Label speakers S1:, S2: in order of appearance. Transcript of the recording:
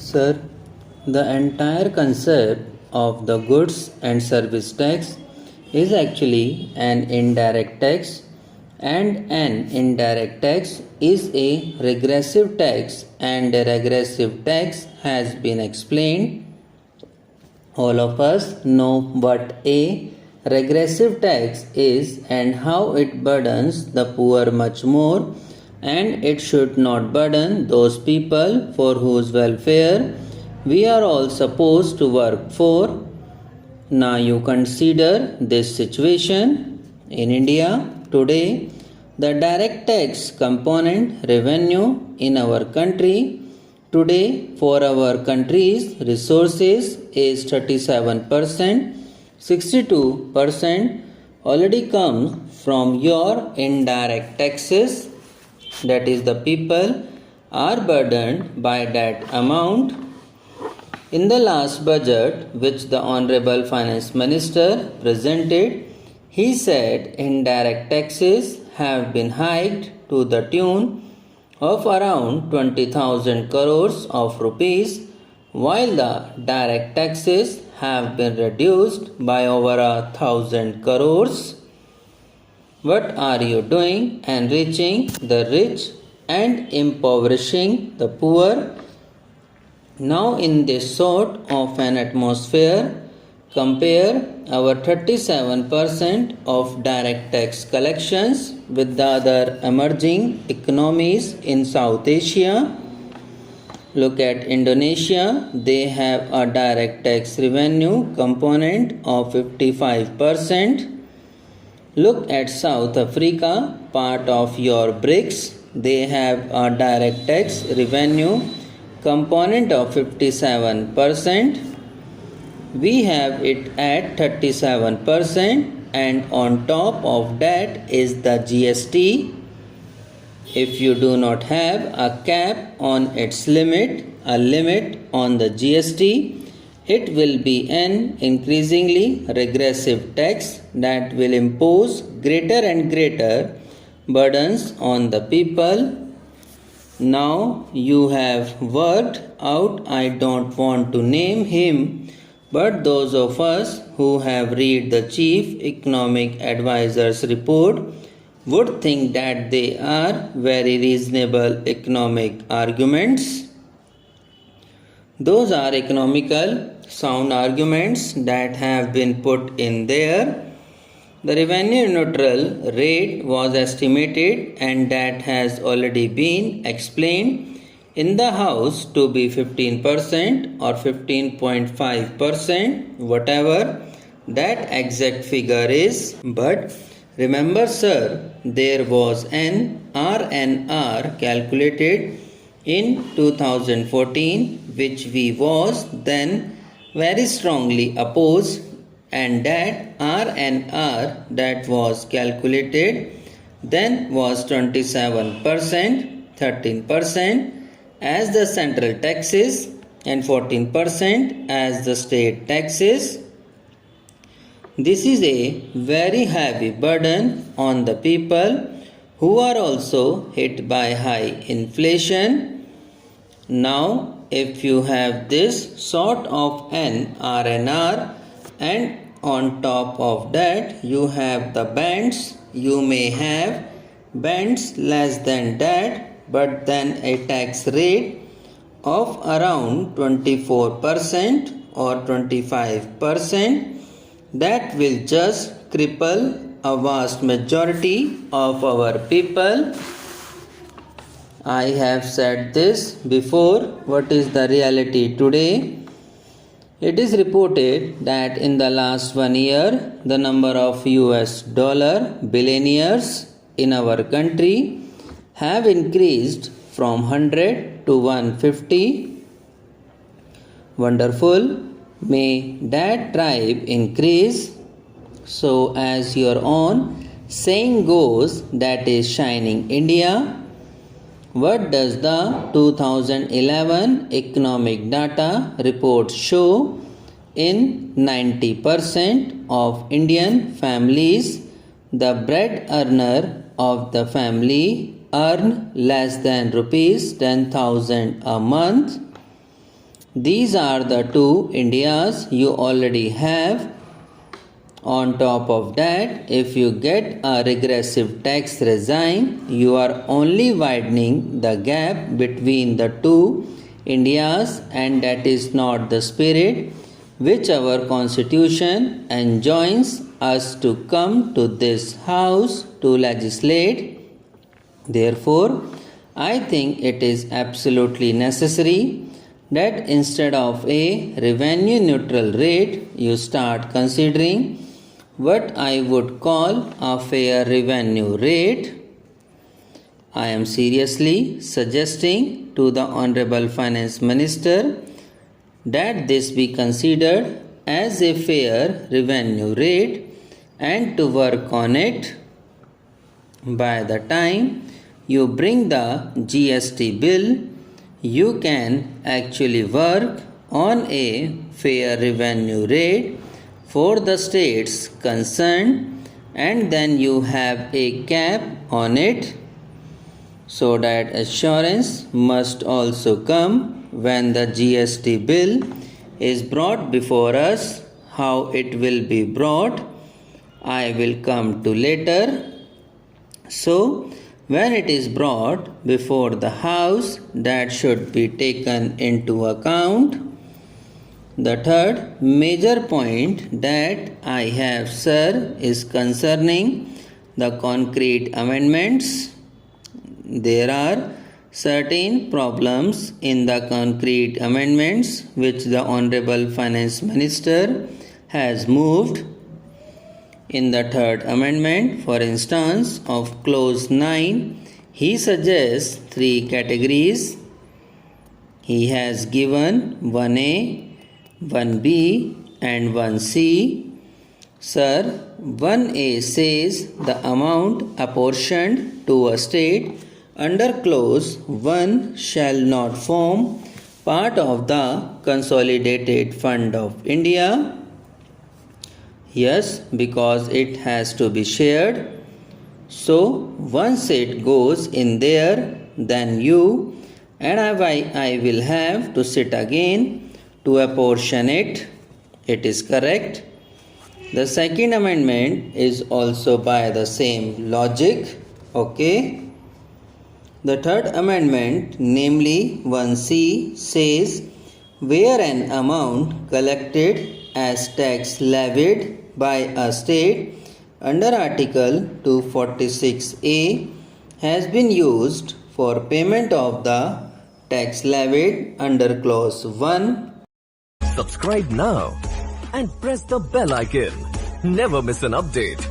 S1: Sir, the entire concept of the goods and service tax is actually an indirect tax, and an indirect tax is a regressive tax, and a regressive tax has been explained. All of us know what a regressive tax is and how it burdens the poor much more, and it should not burden those people for whose welfare we are all supposed to work for. Now you consider this situation in India today. The direct tax component revenue in our country today for our country's resources is 37%. 62% already comes from your indirect taxes, that is, the people are burdened by that amount. In the last budget, which the Honorable Finance Minister presented, he said indirect taxes have been hiked to the tune of around 20,000 crores of rupees, while the direct taxes have been reduced by over 1,000 crores. What are you doing? Enriching the rich and impoverishing the poor. Now, in this sort of an atmosphere, compare our 37% of direct tax collections with the other emerging economies in South Asia. Look at Indonesia, they have a direct tax revenue component of 55%. Look at South Africa, part of your BRICS, they have a direct tax revenue component of 57%. We have it at 37%, and on top of that is the GST. If you do not have a cap on its limit, a limit on the GST, it will be an increasingly regressive tax that will impose greater and greater burdens on the people. Now you have worked out, I don't want to name him, but those of us who have read the Chief Economic Advisor's report would think that they are very reasonable economic arguments. Those are economical sound arguments that have been put in there. The revenue neutral rate was estimated, and that has already been explained in the House to be 15% or 15.5%, whatever that exact figure is. But remember, sir, there was an RNR calculated in 2014, which we was then very strongly opposed, and that RNR that was calculated then was 27%, 13% as the central taxes and 14% as the state taxes. This is a very heavy burden on the people who are also hit by high inflation. Now, if you have this sort of an RNR, and on top of that you have the bands, you may have bands less than that, but then a tax rate of around 24% or 25%, that will just cripple a vast majority of our people. I have said this before. What is the reality today? It is reported that in the last 1 year, the number of US dollar billionaires in our country have increased from 100 to 150. Wonderful. May that tribe increase. So, as your own saying goes, that is shining India. What does the 2011 economic data report show? In 90% of Indian families, the bread earner of the family earn less than rupees 10,000 a month. These are the two Indias you already have. On top of that, if you get a regressive tax regime, you are only widening the gap between the two Indias, and that is not the spirit which our constitution enjoins us to come to this house to legislate. Therefore, I think it is absolutely necessary that instead of a revenue neutral rate, you start considering what I would call a fair revenue rate. I am seriously suggesting to the Honorable Finance Minister that this be considered as a fair revenue rate and to work on it. By the time you bring the GST bill, you can actually work on a fair revenue rate for the states concerned, and then you have a cap on it, so that assurance must also come when the GST bill is brought before us. How it will be brought, I will come to later. So, when it is brought before the House, that should be taken into account. The third major point that I have, sir, is concerning the concrete amendments. There are certain problems in the concrete amendments which the Honorable Finance Minister has moved. In the third amendment, for instance, of clause 9, he suggests 3 categories. He has given 1A, 1B and 1C. Sir, 1A says the amount apportioned to a state under clause 1 shall not form part of the Consolidated Fund of India. Yes, because it has to be shared. So, once it goes in there, then you and I will have to sit again to apportion it. It is correct. The second amendment is also by the same logic. Okay. The third amendment, namely 1C, says where an amount collected as tax levied by a state under Article 246A has been used for payment of the tax levied under Clause 1.
S2: Subscribe now and press the bell icon. Never miss an update.